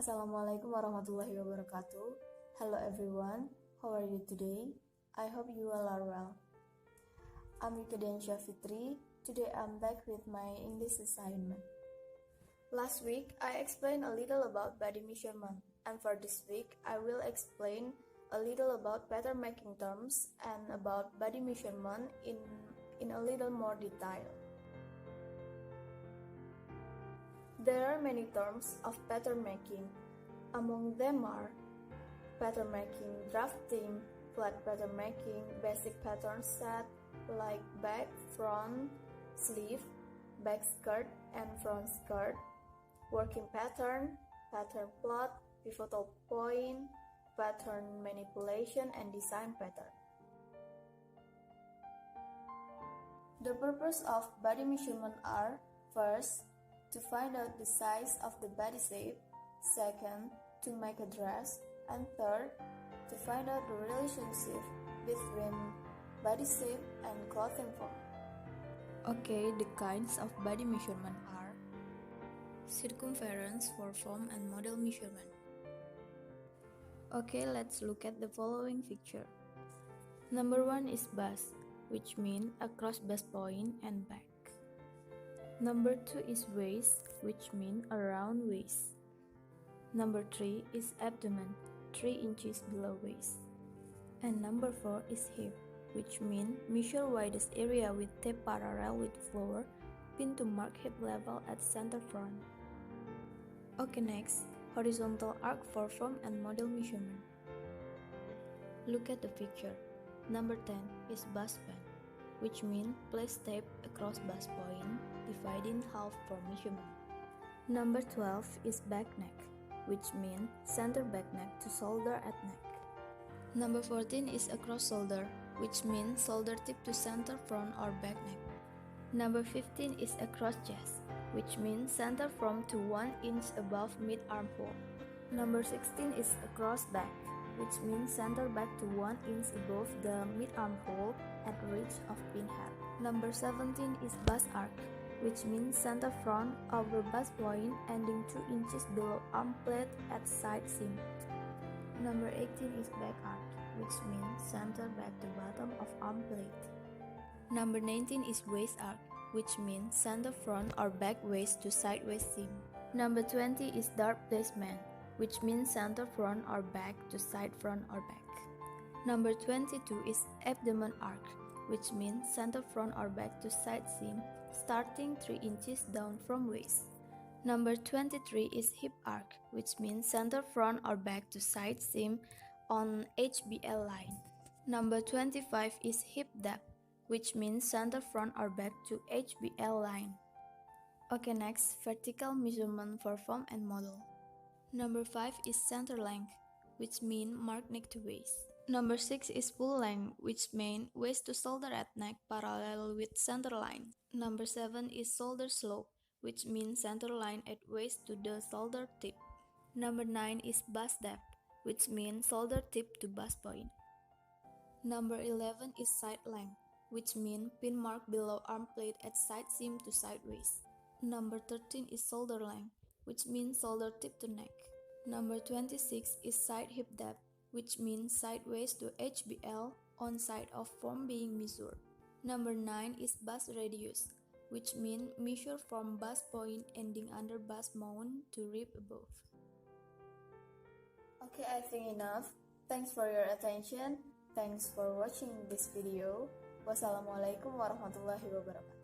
Assalamualaikum warahmatullahi wabarakatuh. Hello everyone, how are you today? I hope you all are well. I'm Diansyah Fitri. Today I'm back with my English assignment. Last week I explained a little about body measurement, and for this week I will explain a little about pattern-making terms and about body measurement in a little more detail. There are many terms of pattern making. Among them are pattern making, drafting, flat pattern making, basic pattern set like back, front, sleeve, back skirt, and front skirt, working pattern, pattern plot, pivotal point, pattern manipulation, and design pattern. The purpose of body measurement are: first, to find out the size of the body shape, second, to make a dress, and third, to find out the relationship between body shape and clothing form. Okay, the kinds of body measurement are circumference for form and model measurement. Okay, let's look at the following picture. Number 1 is bust, which means across bust point and back. Number 2 is waist, which means around waist. Number 3 is abdomen, 3 inches below waist. And number 4 is hip, which means measure widest area with tape parallel with floor, pin to mark hip level at center front. Okay, next, horizontal arc for form and model measurement. Look at the picture. Number 10 is bust band, which means place tape across bust point, dividing half for measurement. Number 12 is back neck, which means center back neck to shoulder at neck. Number 14 is across shoulder, which means shoulder tip to center front or back neck. Number 15 is across chest, which means center front to 1 inch above mid armhole. Number 16 is across back, which means center back to 1 inch above the mid armhole at reach of pinhead. Number 17 is bust arc, which means center front over bust point ending 2 inches below arm plate at side seam. Number 18 is back arc, which means center back to bottom of arm plate. Number 19 is waist arc, which means center front or back waist to side waist seam. Number 20 is dart placement, which means center front or back to side front or back. Number 22 is abdomen arc, which means center front or back to side seam, starting 3 inches down from waist. Number 23 is hip arc, which means center front or back to side seam on HBL line. Number 25 is hip depth, which means center front or back to HBL line. Okay, next, vertical measurement for form and model. Number 5 is center length, which means mark neck to waist. Number 6 is full length, which means waist to shoulder at neck parallel with center line. Number 7 is shoulder slope, which means center line at waist to the shoulder tip. Number 9 is bust depth, which means shoulder tip to bust point. Number 11 is side length, which means pin mark below arm plate at side seam to side waist. Number 13 is shoulder length, which means shoulder tip to neck. Number 26 is side hip depth, which means side waist to HBL on side of form being measured. Number 9 is bust radius, which means measure from bust point ending under bust mount to rib above. Okay, I think enough. Thanks for your attention. Thanks for watching this video. Wassalamualaikum warahmatullahi wabarakatuh.